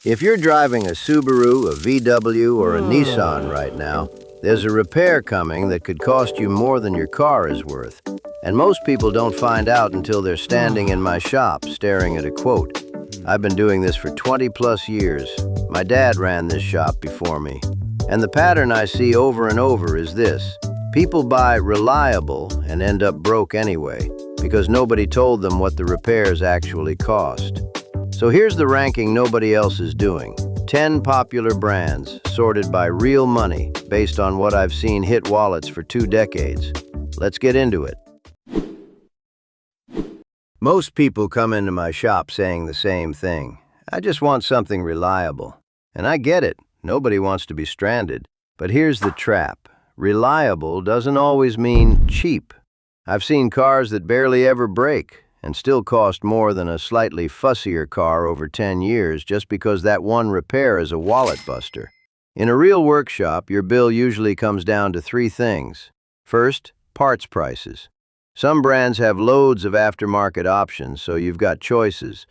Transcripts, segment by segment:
If you're driving a Subaru, a VW, or a Nissan right now, there's a repair coming that could cost you more than your car is worth. And most people don't find out until they're standing in my shop staring at a quote. I've been doing this for 20 plus years. My dad ran this shop before me. And the pattern I see over and over is this. People buy reliable and end up broke anyway, because nobody told them what the repairs actually cost. So here's the ranking nobody else is doing. 10 popular brands, sorted by real money, based on what I've seen hit wallets for 2 decades. Let's get into it. Most people come into my shop saying the same thing. I just want something reliable. And I get it, nobody wants to be stranded. But here's the trap. Reliable doesn't always mean cheap. I've seen cars that barely ever break and still cost more than a slightly fussier car over 10 years just because that one repair is a wallet buster. In a real workshop, your bill usually comes down to 3 things. First, parts prices. Some brands have loads of aftermarket options, so you've got choices.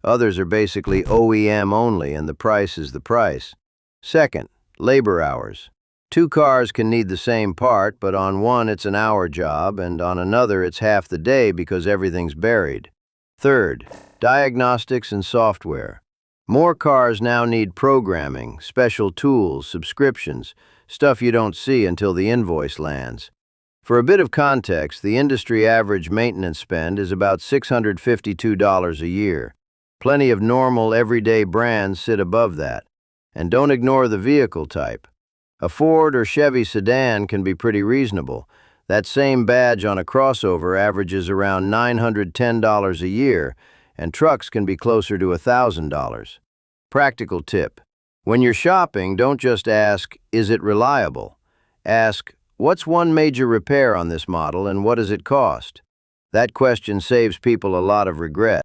Others are basically OEM only, and the price is the price. Second, labor hours. 2 cars can need the same part, but on one it's an hour job, and on another it's half the day because everything's buried. Third, diagnostics and software. More cars now need programming, special tools, subscriptions, stuff you don't see until the invoice lands. For a bit of context, the industry average maintenance spend is about $652 a year. Plenty of normal, everyday brands sit above that. And don't ignore the vehicle type. A Ford or Chevy sedan can be pretty reasonable. That same badge on a crossover averages around $910 a year, and trucks can be closer to $1,000. Practical tip. When you're shopping, don't just ask, is it reliable? Ask, what's one major repair on this model and what does it cost? That question saves people a lot of regret.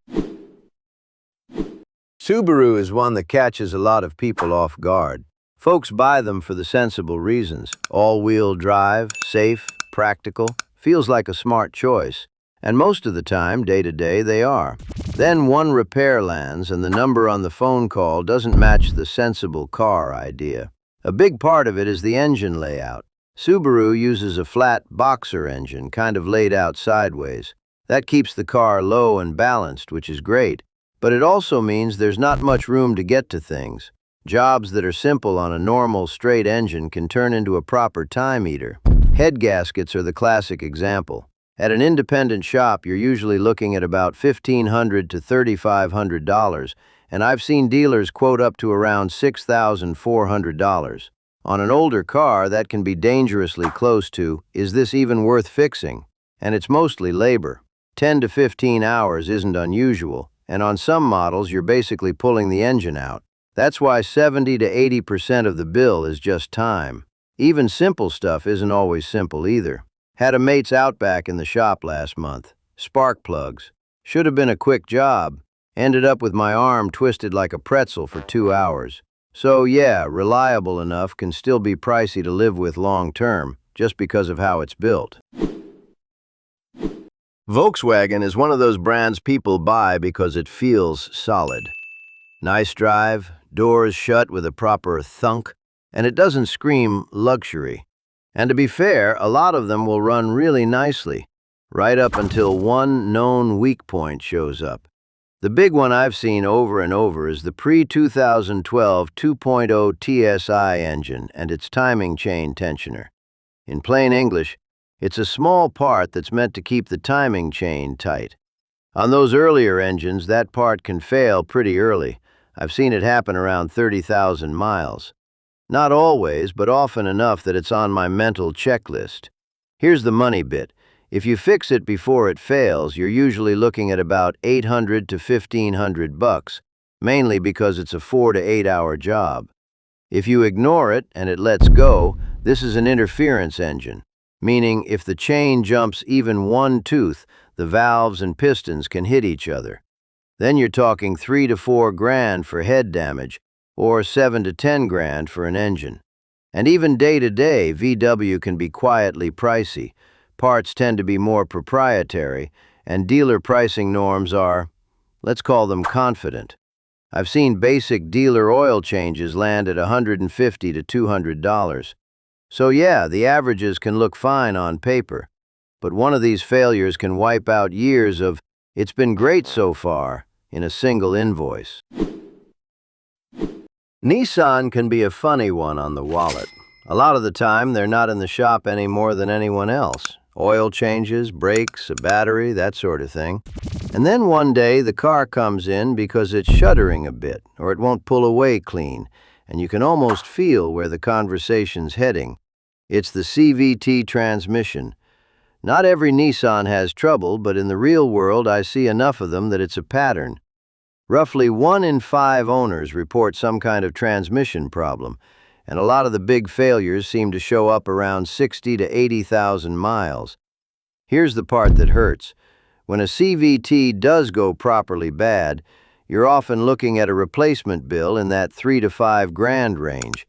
Subaru is one that catches a lot of people off guard. Folks buy them for the sensible reasons. All-wheel drive, safe, practical, feels like a smart choice. And most of the time, day to day, they are. Then one repair lands and the number on the phone call doesn't match the sensible car idea. A big part of it is the engine layout. Subaru uses a flat boxer engine, kind of laid out sideways. That keeps the car low and balanced, which is great. But it also means there's not much room to get to things. Jobs that are simple on a normal, straight engine can turn into a proper time eater. Head gaskets are the classic example. At an independent shop, you're usually looking at about $1,500 to $3,500, and I've seen dealers quote up to around $6,400. On an older car, that can be dangerously close to, is this even worth fixing? And it's mostly labor. 10 to 15 hours isn't unusual, and on some models, you're basically pulling the engine out. That's why 70 to 80% of the bill is just time. Even simple stuff isn't always simple either. Had a mate's Outback in the shop last month. Spark plugs. Should have been a quick job. Ended up with my arm twisted like a pretzel for 2 hours. So yeah, reliable enough can still be pricey to live with long term, just because of how it's built. Volkswagen is one of those brands people buy because it feels solid. Nice drive, doors shut with a proper thunk, and it doesn't scream luxury. And to be fair, a lot of them will run really nicely, right up until one known weak point shows up. The big one I've seen over and over is the pre-2012 2.0 TSI engine and its timing chain tensioner. In plain English, it's a small part that's meant to keep the timing chain tight. On those earlier engines, that part can fail pretty early. I've seen it happen around 30,000 miles. Not always, but often enough that it's on my mental checklist. Here's the money bit. If you fix it before it fails, you're usually looking at about $800 to $1,500, mainly because it's a 4 to 8 hour job. If you ignore it and it lets go, this is an interference engine, meaning if the chain jumps even one tooth, the valves and pistons can hit each other. Then you're talking $3 to $4 grand for head damage, or $7 to $10 grand for an engine. And even day-to-day, VW can be quietly pricey. Parts tend to be more proprietary, and dealer pricing norms are, let's call them confident. I've seen basic dealer oil changes land at $150 to $200. So yeah, the averages can look fine on paper, but one of these failures can wipe out years of "it's been great so far" in a single invoice. Nissan can be a funny one on the wallet. A lot of the time, they're not in the shop any more than anyone else. Oil changes, brakes, a battery, that sort of thing. And then one day, the car comes in because it's shuddering a bit, or it won't pull away clean, and you can almost feel where the conversation's heading. It's the CVT transmission. Not every Nissan has trouble, but in the real world, I see enough of them that it's a pattern. Roughly 1 in 5 owners report some kind of transmission problem, and a lot of the big failures seem to show up around 60 to 80,000 miles. Here's the part that hurts. When a CVT does go properly bad, you're often looking at a replacement bill in that $3 to $5 grand range.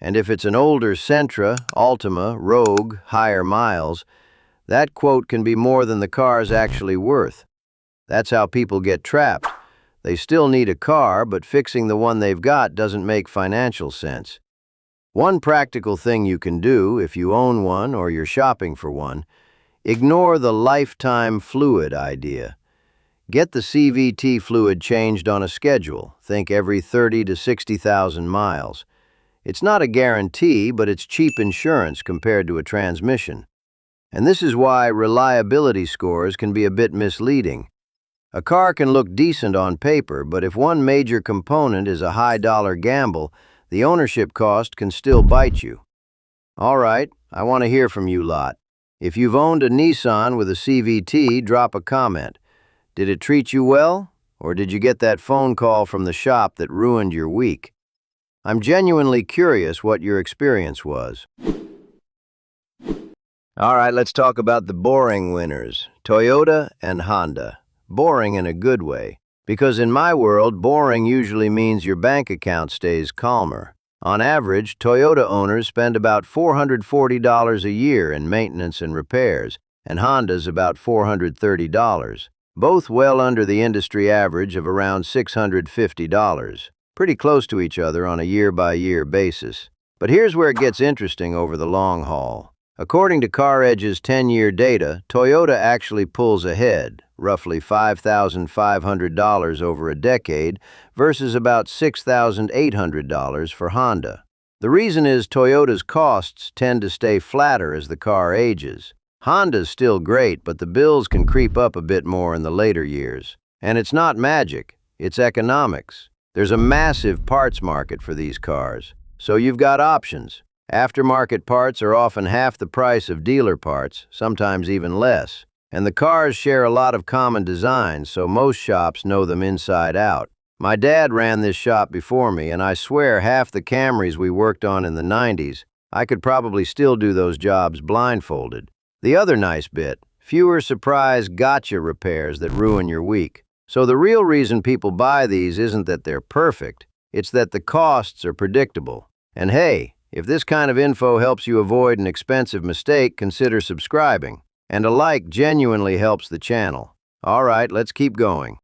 And if it's an older Sentra, Altima, Rogue, higher miles, that quote can be more than the car's actually worth. That's how people get trapped. They still need a car, but fixing the one they've got doesn't make financial sense. One practical thing you can do if you own one or you're shopping for one: ignore the lifetime fluid idea. Get the CVT fluid changed on a schedule, think every 30 to 60,000 miles. It's not a guarantee, but it's cheap insurance compared to a transmission. And this is why reliability scores can be a bit misleading. A car can look decent on paper, but if one major component is a high-dollar gamble, the ownership cost can still bite you. All right, I want to hear from you lot. If you've owned a Nissan with a CVT, drop a comment. Did it treat you well, or did you get that phone call from the shop that ruined your week? I'm genuinely curious what your experience was. All right, let's talk about the boring winners, Toyota and Honda. Boring in a good way, because in my world, boring usually means your bank account stays calmer. On average, Toyota owners spend about $440 a year in maintenance and repairs, and Honda's about $430, both well under the industry average of around $650, pretty close to each other on a year-by-year basis. But here's where it gets interesting over the long haul. According to CarEdge's 10-year data, Toyota actually pulls ahead, roughly $5,500 over a decade versus about $6,800 for Honda. The reason is Toyota's costs tend to stay flatter as the car ages. Honda's still great, but the bills can creep up a bit more in the later years. And it's not magic, it's economics. There's a massive parts market for these cars, so you've got options. Aftermarket parts are often half the price of dealer parts, sometimes even less. And the cars share a lot of common designs, so most shops know them inside out. My dad ran this shop before me, and I swear half the Camrys we worked on in the 90s, I could probably still do those jobs blindfolded. The other nice bit, fewer surprise gotcha repairs that ruin your week. So the real reason people buy these isn't that they're perfect, it's that the costs are predictable. And hey, if this kind of info helps you avoid an expensive mistake, consider subscribing. And a like genuinely helps the channel. All right, let's keep going.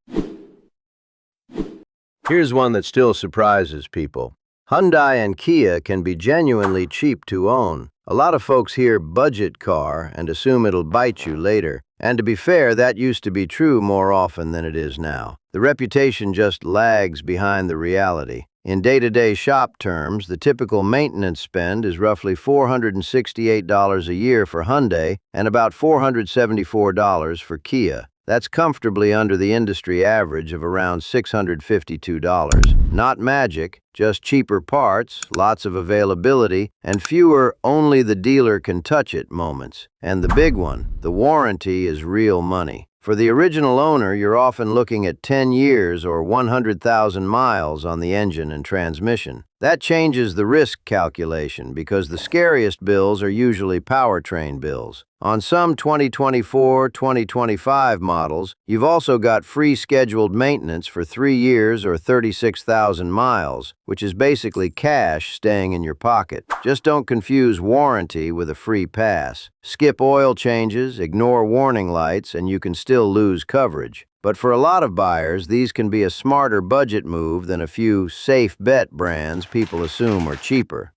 Here's one that still surprises people. Hyundai and Kia can be genuinely cheap to own. A lot of folks hear budget car and assume it'll bite you later. And to be fair, that used to be true more often than it is now. The reputation just lags behind the reality. In day-to-day shop terms, the typical maintenance spend is roughly $468 a year for Hyundai and about $474 for Kia. That's comfortably under the industry average of around $652. Not magic, just cheaper parts, lots of availability, and fewer only the dealer can touch it moments. And the big one, the warranty is real money. For the original owner, you're often looking at 10 years or 100,000 miles on the engine and transmission. That changes the risk calculation because the scariest bills are usually powertrain bills. On some 2024, 2025 models, you've also got free scheduled maintenance for 3 years or 36,000 miles, which is basically cash staying in your pocket. Just don't confuse warranty with a free pass. Skip oil changes, ignore warning lights, and you can still lose coverage. But for a lot of buyers, these can be a smarter budget move than a few safe bet brands people assume are cheaper.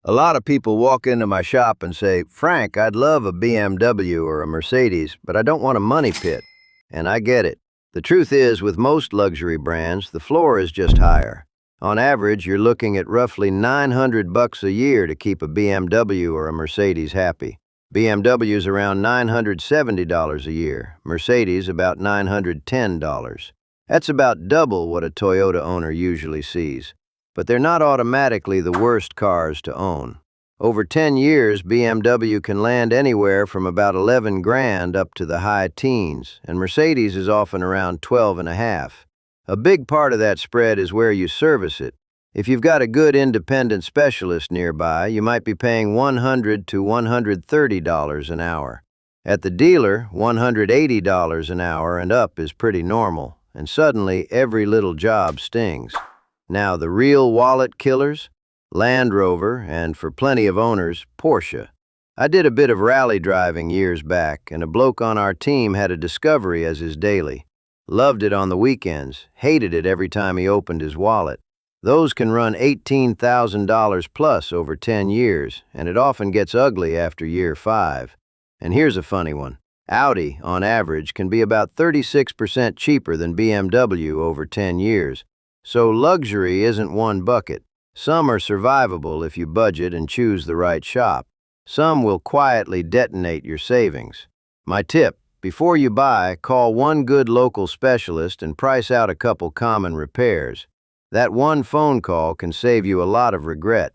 A lot of people walk into my shop and say, "Frank, I'd love a BMW or a Mercedes, but I don't want a money pit." And I get it. The truth is, with most luxury brands, the floor is just higher. On average, you're looking at roughly $900 a year to keep a BMW or a Mercedes happy. BMW's around $970 a year, Mercedes about $910. That's about double what a Toyota owner usually sees. But they're not automatically the worst cars to own. Over 10 years, BMW can land anywhere from about 11 grand up to the high teens, and Mercedes is often around 12 and a half. A big part of that spread is where you service it. If you've got a good independent specialist nearby, you might be paying $100 to $130 an hour. At the dealer, $180 an hour and up is pretty normal, and suddenly every little job stings. Now, the real wallet killers? Land Rover, and for plenty of owners, Porsche. I did a bit of rally driving years back, and a bloke on our team had a Discovery as his daily. Loved it on the weekends, hated it every time he opened his wallet. Those can run $18,000 plus over 10 years, and it often gets ugly after year 5. And here's a funny one. Audi, on average, can be about 36% cheaper than BMW over 10 years. So luxury isn't one bucket. Some are survivable if you budget and choose the right shop. Some will quietly detonate your savings. My tip: before you buy, call one good local specialist and price out a couple common repairs. That one phone call can save you a lot of regret.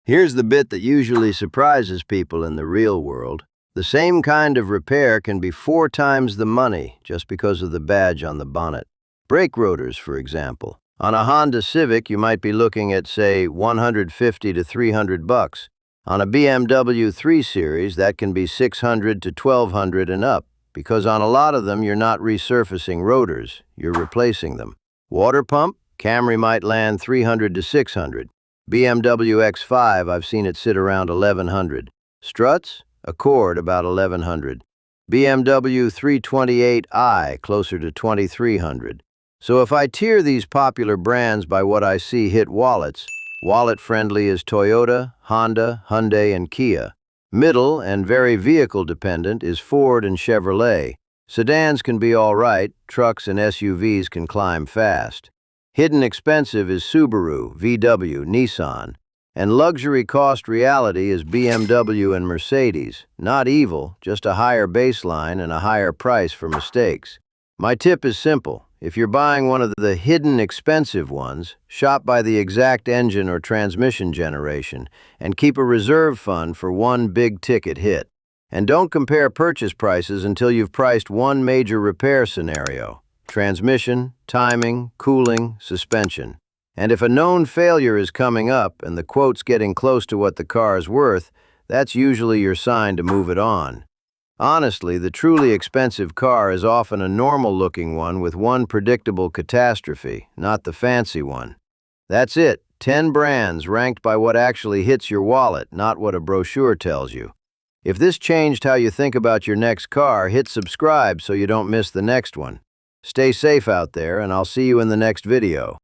Here's the bit that usually surprises people in the real world. The same kind of repair can be 4 times the money just because of the badge on the bonnet. Brake rotors, for example. On a Honda Civic, you might be looking at, say, $150 to $300. On a BMW 3 Series, that can be $600 to $1,200 and up, because on a lot of them, you're not resurfacing rotors, you're replacing them. Water pump? Camry might land $300 to $600. BMW X5, I've seen it sit around $1,100. Struts? Accord, about $1,100. BMW 328i, closer to $2,300. So if I tier these popular brands by what I see hit wallets, wallet-friendly is Toyota, Honda, Hyundai, and Kia. Middle and very vehicle-dependent is Ford and Chevrolet. Sedans can be all right, trucks and SUVs can climb fast. Hidden expensive is Subaru, VW, Nissan. And luxury cost reality is BMW and Mercedes. Not evil, just a higher baseline and a higher price for mistakes. My tip is simple. If you're buying one of the hidden expensive ones, shop by the exact engine or transmission generation and keep a reserve fund for one big-ticket hit. And don't compare purchase prices until you've priced one major repair scenario: transmission, timing, cooling, suspension. And if a known failure is coming up and the quote's getting close to what the car is worth, that's usually your sign to move it on. Honestly, the truly expensive car is often a normal-looking one with one predictable catastrophe, not the fancy one. That's it. 10 brands ranked by what actually hits your wallet, not what a brochure tells you. If this changed how you think about your next car, hit subscribe so you don't miss the next one. Stay safe out there, and I'll see you in the next video.